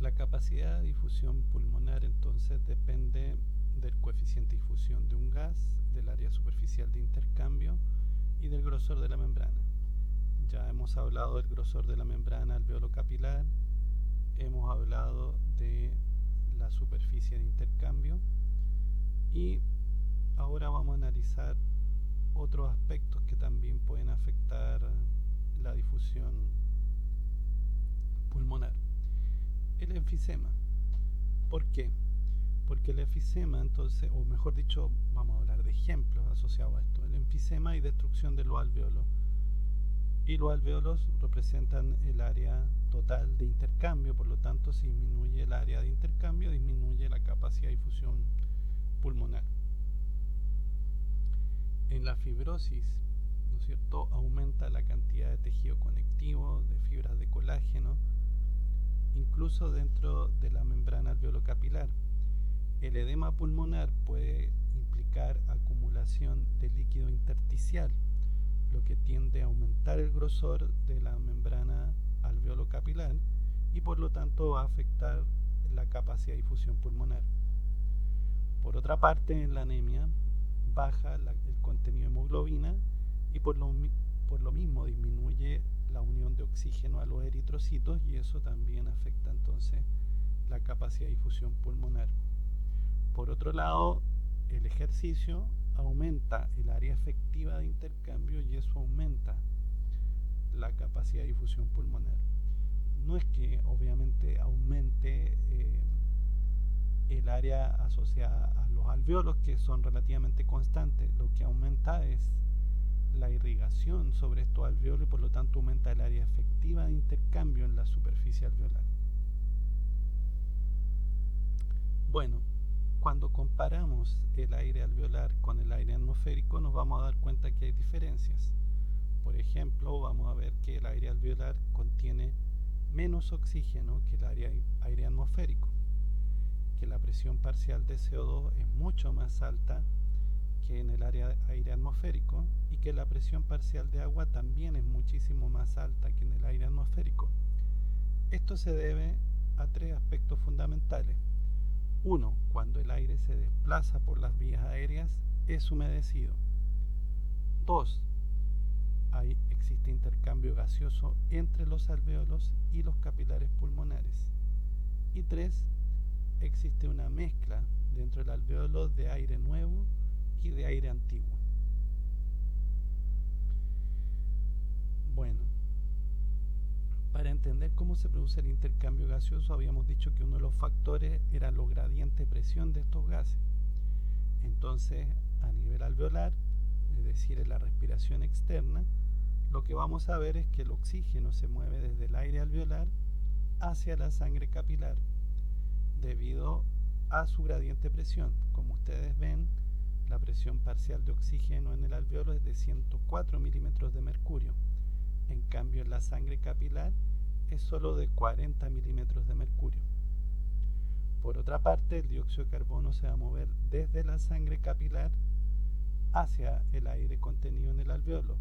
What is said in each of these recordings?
La capacidad de difusión pulmonar entonces depende del coeficiente de difusión de un gas, del área superficial de intercambio y del grosor de la membrana. Ya hemos hablado del grosor de la membrana alveolo-capilar, hemos hablado de la superficie de intercambio y ahora vamos a analizar otros aspectos que también pueden afectar la difusión pulmonar. El enfisema. ¿Por qué? Porque el enfisema, entonces, o mejor dicho, vamos a hablar de ejemplos asociados a esto. El enfisema y destrucción de los alvéolos. Y los alvéolos representan el área total de intercambio, por lo tanto, si disminuye el área de intercambio, disminuye la capacidad de difusión pulmonar. En la fibrosis, ¿no es cierto?, aumenta la cantidad de tejido conectivo, de fibras de colágeno, incluso dentro de la membrana alveolo-capilar. El edema pulmonar puede implicar acumulación de líquido intersticial, lo que tiende a aumentar el grosor de la membrana alveolo-capilar y por lo tanto va a afectar la capacidad de difusión pulmonar. Por otra parte, en la anemia baja el contenido de hemoglobina y por lo mismo disminuye la unión de oxígeno a los eritrocitos y eso también afecta entonces la capacidad de difusión pulmonar. Por otro lado, el ejercicio aumenta el área efectiva de intercambio y eso aumenta la capacidad de difusión pulmonar. No es que obviamente aumente el área asociada a los alvéolos, que son relativamente constantes. Lo que aumenta es la irrigación sobre estos alvéolos y por lo tanto aumenta el área efectiva de intercambio en la superficie alveolar. Bueno, cuando comparamos el aire alveolar con el aire atmosférico nos vamos a dar cuenta que hay diferencias. Por ejemplo, vamos a ver que el aire alveolar contiene menos oxígeno que el aire atmosférico, que la presión parcial de CO2 es mucho más alta que en el aire atmosférico y que la presión parcial de agua también es muchísimo más alta que en el aire atmosférico. Esto se debe a tres aspectos fundamentales. Uno, cuando el aire se desplaza por las vías aéreas es humedecido. Dos, existe intercambio gaseoso entre los alvéolos y los capilares pulmonares. Y tres, existe una mezcla dentro del alvéolo de aire nuevo y de aire antiguo. Bueno, para entender cómo se produce el intercambio gaseoso habíamos dicho que uno de los factores eran los gradientes de presión de estos gases. Entonces, a nivel alveolar, es decir, en la respiración externa, lo que vamos a ver es que el oxígeno se mueve desde el aire alveolar hacia la sangre capilar debido a su gradiente de presión. Como ustedes ven, la presión parcial de oxígeno en el alveolo es de 104 milímetros de mercurio. En cambio, en la sangre capilar es solo de 40 milímetros de mercurio. Por otra parte, el dióxido de carbono se va a mover desde la sangre capilar hacia el aire contenido en el alveolo,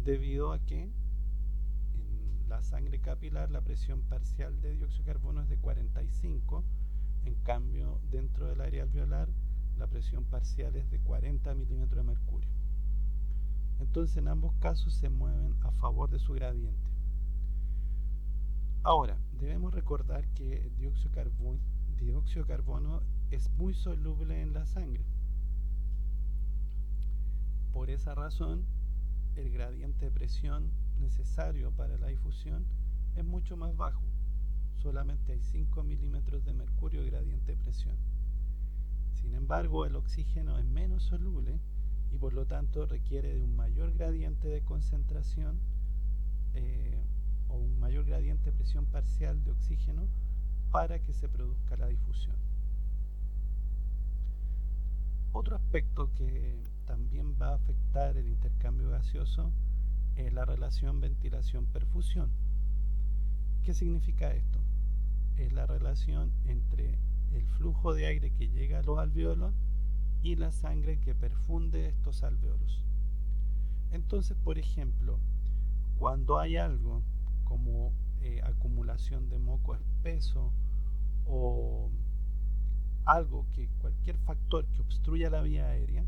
debido a que en la sangre capilar la presión parcial de dióxido de carbono es de 45, en cambio dentro del área alveolar la presión parcial es de 40 milímetros de mercurio. Entonces en ambos casos se mueven a favor de su gradiente. Ahora, debemos recordar que el dióxido de carbono es muy soluble en la sangre. Por esa razón, el gradiente de presión necesario para la difusión es mucho más bajo. Solamente hay 5 milímetros de mercurio de gradiente de presión. Sin embargo, el oxígeno es menos soluble y por lo tanto requiere de un mayor gradiente de concentración o un mayor gradiente de presión parcial de oxígeno para que se produzca la difusión. Otro aspecto que también va a afectar el intercambio gaseoso es la relación ventilación-perfusión. ¿Qué significa esto? Es la relación entre el flujo de aire que llega a los alvéolos y la sangre que perfunde estos alvéolos. Entonces, por ejemplo, cuando hay algo como acumulación de moco espeso o cualquier factor que obstruya la vía aérea,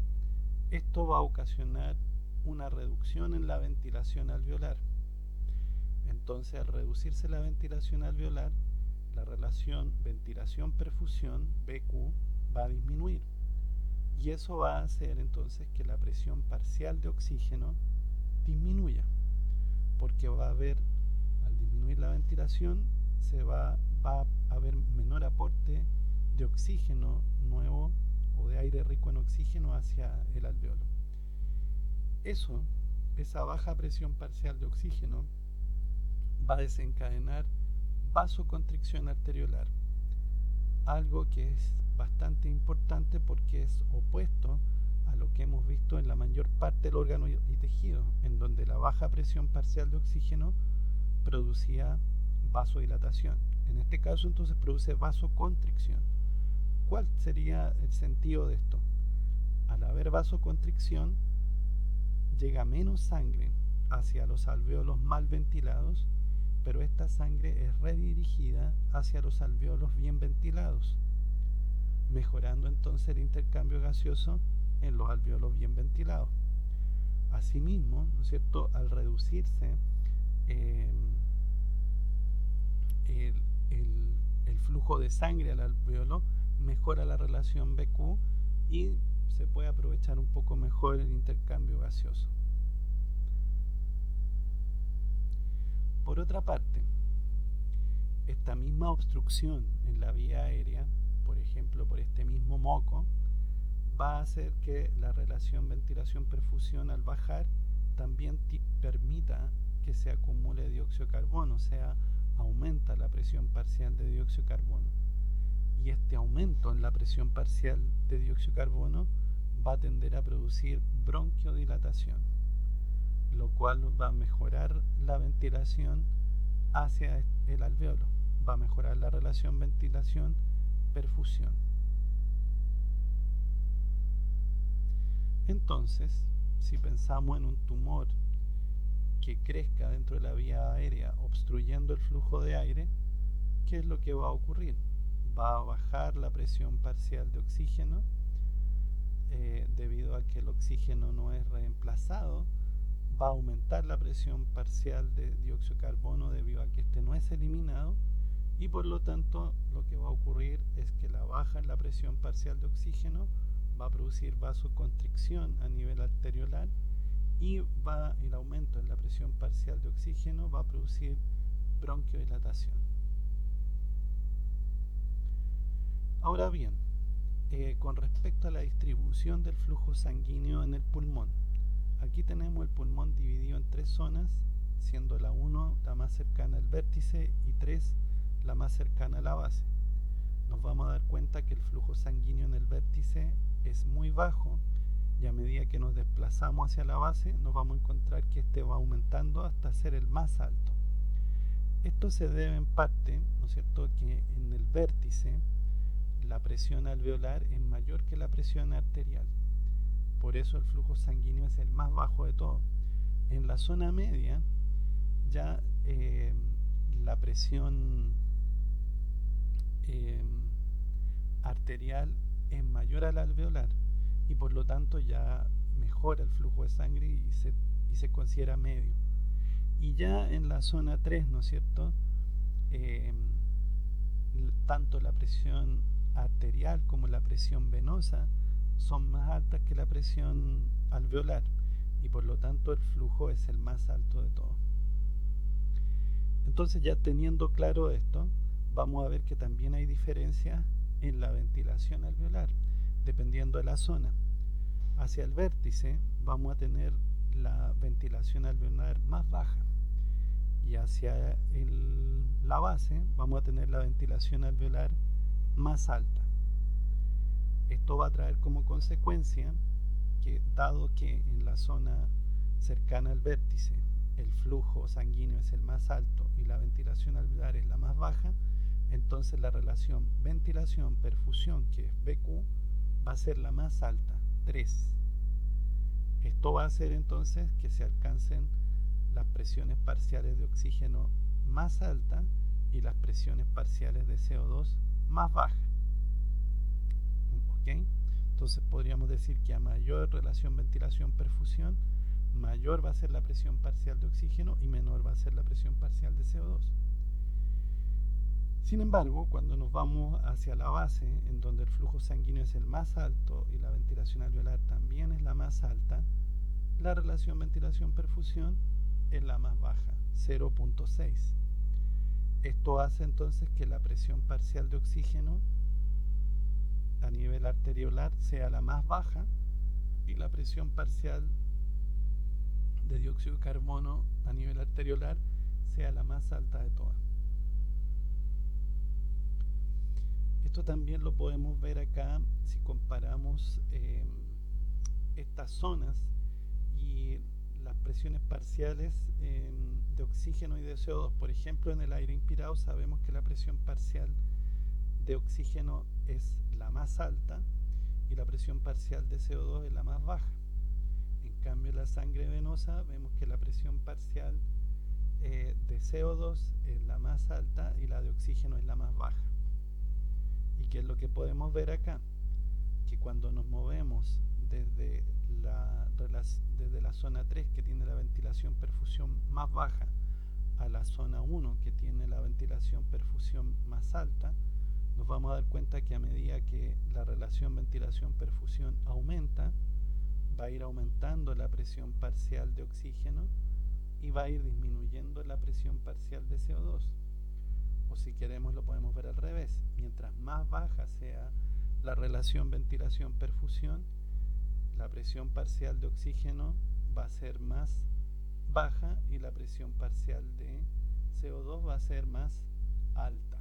esto va a ocasionar una reducción en la ventilación alveolar. Entonces, al reducirse la ventilación alveolar, la relación ventilación-perfusión, BQ, va a disminuir. Y eso va a hacer entonces que la presión parcial de oxígeno disminuya, porque va a haber, al disminuir la ventilación, va a haber menor aporte de oxígeno nuevo o de aire rico en oxígeno hacia el alveolo. Esa baja presión parcial de oxígeno va a desencadenar vasoconstricción arteriolar, algo que es bastante importante porque es opuesto a lo que hemos visto en la mayor parte del órgano y tejido, en donde la baja presión parcial de oxígeno producía vasodilatación. En este caso entonces produce vasoconstricción. ¿Cuál sería el sentido de esto? Al haber vasoconstricción, llega menos sangre hacia los alvéolos mal ventilados, pero esta sangre es redirigida hacia los alvéolos bien ventilados, mejorando entonces el intercambio gaseoso en los alvéolos bien ventilados. Asimismo, ¿no es cierto?, al reducirse el flujo de sangre al alvéolo, mejora la relación BQ y se puede aprovechar un poco mejor el intercambio gaseoso. Por otra parte, esta misma obstrucción en la vía aérea, por ejemplo por este mismo moco, va a hacer que la relación ventilación-perfusión al bajar también permita que se acumule dióxido de carbono, o sea, aumenta la presión parcial de dióxido de carbono. Y este aumento en la presión parcial de dióxido de carbono va a tender a producir bronquiodilatación, lo cual va a mejorar la ventilación hacia el alvéolo, va a mejorar la relación ventilación-perfusión. Entonces, si pensamos en un tumor que crezca dentro de la vía aérea obstruyendo el flujo de aire, ¿qué es lo que va a ocurrir? Va a bajar la presión parcial de oxígeno debido a que el oxígeno no es reemplazado, va a aumentar la presión parcial de dióxido de carbono debido a que este no es eliminado, y por lo tanto lo que va a ocurrir es que la baja en la presión parcial de oxígeno va a producir vasoconstricción a nivel arteriolar y el aumento en la presión parcial de oxígeno va a producir bronquiodilatación. Ahora bien, con respecto a la distribución del flujo sanguíneo en el pulmón, aquí tenemos el pulmón dividido en 3 zonas, siendo la 1 la más cercana al vértice y 3 la más cercana a la base. Nos vamos a dar cuenta que el flujo sanguíneo en el vértice es muy bajo, y a medida que nos desplazamos hacia la base nos vamos a encontrar que este va aumentando hasta ser el más alto. Esto se debe en parte, ¿no es cierto?, que en el vértice la presión alveolar es mayor que la presión arterial, por eso el flujo sanguíneo es el más bajo de todo. En la zona media ya la presión arterial es mayor a la alveolar y por lo tanto ya mejora el flujo de sangre y se considera medio. Y ya en la zona 3, ¿no es cierto?, tanto la presión arterial como la presión venosa son más altas que la presión alveolar y por lo tanto el flujo es el más alto de todo. Entonces, ya teniendo claro esto, vamos a ver que también hay diferencias en la ventilación alveolar dependiendo de la zona. Hacia el vértice vamos a tener la ventilación alveolar más baja y hacia la base vamos a tener la ventilación alveolar más alta. Esto va a traer como consecuencia que, dado que en la zona cercana al vértice el flujo sanguíneo es el más alto y la ventilación alveolar es la más baja, entonces la relación ventilación-perfusión, que es BQ, va a ser la más alta, 3. Esto va a hacer entonces que se alcancen las presiones parciales de oxígeno más altas y las presiones parciales de CO2 más baja. ¿Ok? Entonces podríamos decir que a mayor relación ventilación-perfusión, mayor va a ser la presión parcial de oxígeno y menor va a ser la presión parcial de CO2. Sin embargo, cuando nos vamos hacia la base, en donde el flujo sanguíneo es el más alto y la ventilación alveolar también es la más alta, la relación ventilación-perfusión es la más baja, 0.6. Esto hace entonces que la presión parcial de oxígeno a nivel arteriolar sea la más baja y la presión parcial de dióxido de carbono a nivel arteriolar sea la más alta de todas. Esto también lo podemos ver acá si comparamos estas zonas y las presiones parciales de oxígeno y de CO2. Por ejemplo, en el aire inspirado sabemos que la presión parcial de oxígeno es la más alta y la presión parcial de CO2 es la más baja. En cambio, en la sangre venosa vemos que la presión parcial de CO2 es la más alta y la de oxígeno es la más baja. ¿Y qué es lo que podemos ver acá? Que cuando nos movemos desde la zona 3, que tiene la ventilación-perfusión más baja, a la zona 1, que tiene la ventilación-perfusión más alta, nos vamos a dar cuenta que a medida que la relación ventilación-perfusión aumenta, va a ir aumentando la presión parcial de oxígeno y va a ir disminuyendo la presión parcial de CO2. O si queremos lo podemos ver al revés. Mientras más baja sea la relación ventilación-perfusión, la presión parcial de oxígeno va a ser más baja y la presión parcial de CO2 va a ser más alta.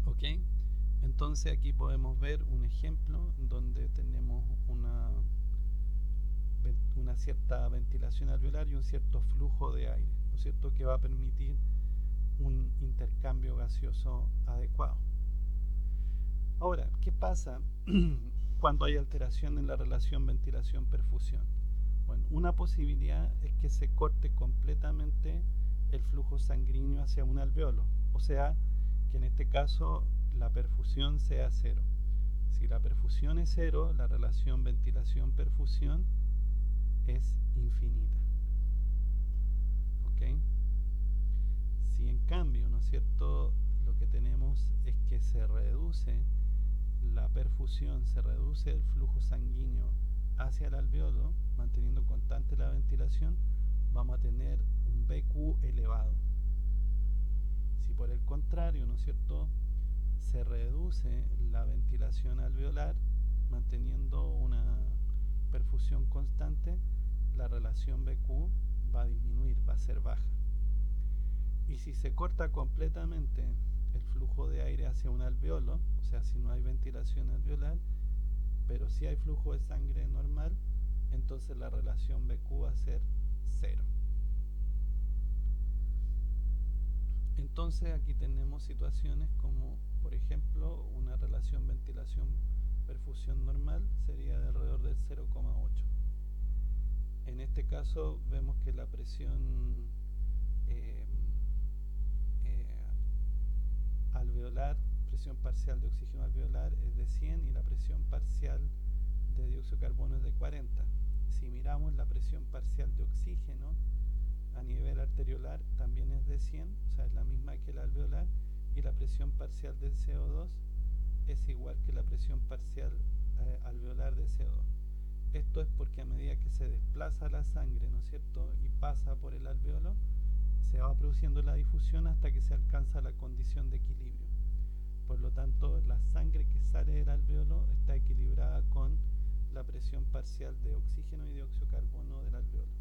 ¿Ok? Entonces aquí podemos ver un ejemplo donde tenemos una cierta ventilación alveolar y un cierto flujo de aire, ¿no es cierto?, que va a permitir un intercambio gaseoso adecuado. Ahora, ¿qué pasa cuando hay alteración en la relación ventilación-perfusión? Bueno, una posibilidad es que se corte completamente el flujo sanguíneo hacia un alveolo, o sea, que en este caso la perfusión sea cero. Si la perfusión es cero, la relación ventilación-perfusión es infinita. ¿Ok? Si en cambio, ¿no es cierto?, lo que tenemos es que se reduce la perfusión, se reduce el flujo sanguíneo hacia el alveolo, manteniendo constante la ventilación, vamos a tener un BQ elevado. Si por el contrario, ¿no es cierto?, se reduce la ventilación alveolar, manteniendo una perfusión constante, la relación BQ va a disminuir, va a ser baja. Y si se corta completamente el flujo de aire hacia un alveolo, o sea, si no hay ventilación alveolar, pero si hay flujo de sangre normal, entonces la relación BQ va a ser cero. Entonces aquí tenemos situaciones como, por ejemplo, una relación ventilación-perfusión normal sería de alrededor del 0,8. En este caso vemos que la presión alveolar, presión parcial de oxígeno alveolar es de 100 y la presión parcial de dióxido de carbono es de 40. Si miramos la presión parcial de oxígeno a nivel arteriolar también es de 100, o sea, es la misma que la alveolar, y la presión parcial del CO2 es igual que la presión parcial alveolar de CO2. Esto es porque a medida que se desplaza la sangre, ¿no es cierto?, y pasa por el alveolo, se va produciendo la difusión hasta que se alcanza la condición de equilibrio. Por lo tanto, la sangre que sale del alveolo está equilibrada con la presión parcial de oxígeno y dióxido de carbono del alveolo.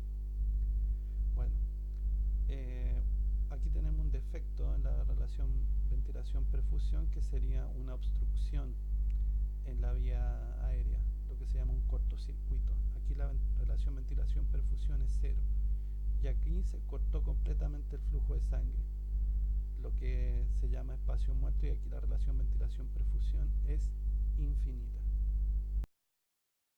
Bueno, aquí tenemos un defecto en la relación ventilación-perfusión, que sería una obstrucción en la vía aérea, lo que se llama un cortocircuito. Aquí la relación ventilación-perfusión es cero y aquí se cortó completamente el flujo de sangre, lo que se llama espacio muerto, y aquí la relación ventilación-perfusión es infinita.